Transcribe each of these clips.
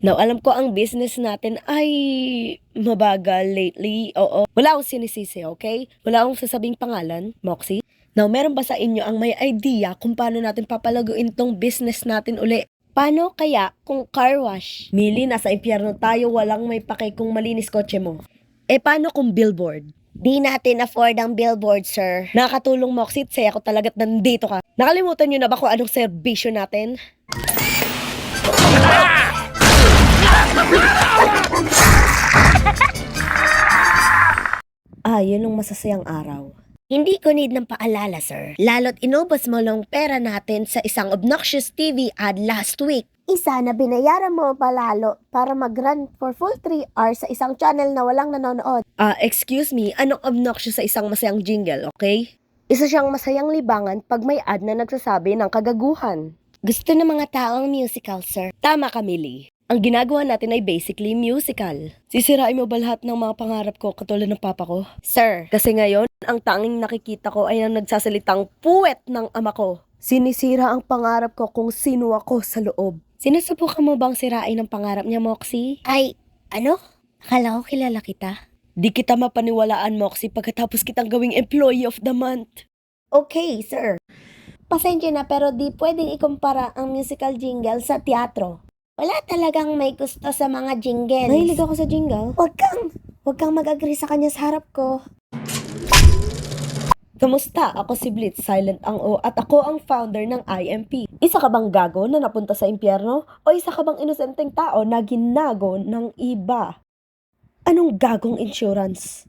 Now, alam ko ang business natin ay mabagal lately. Oo. Wala akong sinisisi, okay? Wala akong sasabing pangalan, Moxie. Now, meron ba sa inyo ang may idea kung paano natin papalaguin tong business natin uli? Paano kaya kung car wash? Mili, nasa impyerno tayo, walang may pake kung malinis kotse mo. Paano kung billboard? Di natin afford ang billboard, sir. Nakakatulong, Moxie. Saya ko talaga't nandito ka. Nakalimutan nyo na ba kung anong serbisyo natin? Yun ang masasayang araw. Hindi ko need ng paalala, sir. Lalo't inubos mo lang pera natin sa isang obnoxious TV ad last week. Isa na binayaran mo palalo para mag-run for full 3 hours sa isang channel na walang nanonood. Excuse me, anong obnoxious sa isang masayang jingle, okay? Isa siyang masayang libangan pag may ad na nagsasabi ng kagaguhan. Gusto ng mga taong musical, sir. Tama ka, Millie. Ang ginagawa natin ay basically musical. Sisirain mo ba lahat ng mga pangarap ko katulad ng papa ko? Sir, kasi ngayon, ang tanging nakikita ko ay ang nagsasalitang puwet ng ama ko. Sinisira ang pangarap ko kung sino ako sa loob. Sinusubukan mo bang sirain ang pangarap niya, Moxie? Ay, ano? Akala ko kilala kita. Di kita mapaniwalaan, Moxie, pagkatapos kitang gawing Employee of the Month. Okay, sir. Pasensya na pero di pwedeng ikumpara ang musical jingle sa teatro. Wala talagang may gusto sa mga jingles. Mahilig ako sa jingle. Huwag kang mag-agree sa kanya sa harap ko. Kamusta? Ako si Blitz, silent ang O, at ako ang founder ng IMP. Isa ka bang gago na napunta sa impyerno? O isa ka bang inosenteng tao na ginago ng iba? Anong gagong insurance?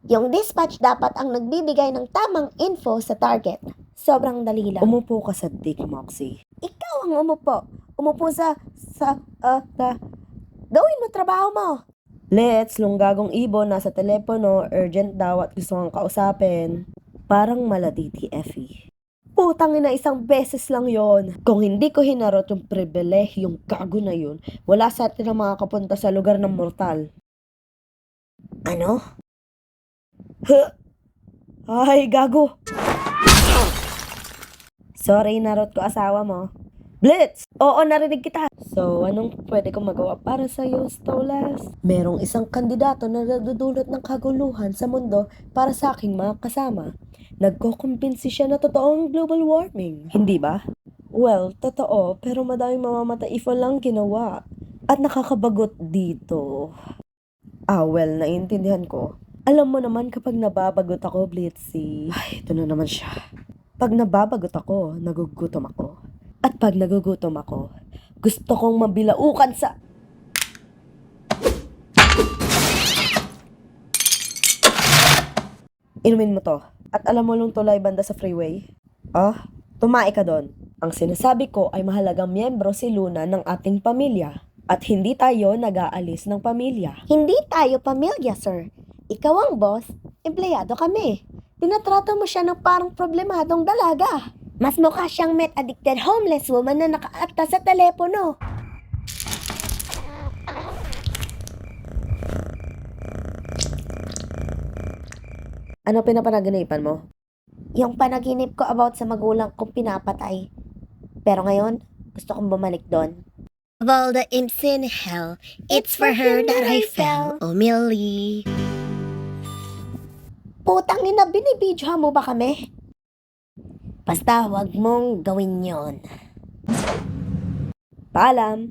Yung dispatch dapat ang nagbibigay ng tamang info sa target. Sobrang dali lang. Umupo ka sa dick, Moxie. Ikaw ang umupo. Umupo gawin mo trabaho mo. Let's, lunggagong ibon, nasa telepono, urgent daw at gusto kang kausapin. Parang maladiti, Effie. Putang ina, isang beses lang yon. Kung hindi ko hinarot yung pribilehiyong gago na yun, wala sa atin ang makakapunta sa lugar ng mortal. Ano? Ay, gago. Sorry, narot ko asawa mo. Blitz! Oo, narinig kita. So, anong pwede kong magawa para sa'yo, Stolas? Merong isang kandidato na nagdudulot ng kaguluhan sa mundo para sa aking mga kasama. Nagkukumbinsi siya na totoo ang global warming. Hindi ba? Well, totoo, pero madaming mamamatay if walang ginawa. At nakakabagot dito. Well, naiintindihan ko. Alam mo naman kapag nababagot ako, Blitzy. Ay, ito na naman siya. Pag nababagot ako, nagugutom ako. At pag nagugutom ako, gusto kong mabilaukan sa... Inumin mo to. At alam mo lang tulay banda sa freeway? Tumae ka doon. Ang sinasabi ko ay mahalagang miyembro si Luna ng ating pamilya. At hindi tayo nag-aalis ng pamilya. Hindi tayo pamilya, sir. Ikaw ang boss, empleyado kami. Tinatrato mo siya ng parang problemadong dalaga. Mas mukha siyang meth-addicted homeless woman na nakaata sa telepono. Ano pinapanaginipan mo? Yung panaginip ko about sa magulang kong pinapatay. Pero ngayon, gusto kong bumalik doon. Of all the imps in hell, it's for her that I fell. Oh, Millie. Putang ina, binibidyohan mo ba kami? Basta wag mong gawin yon. Paalam.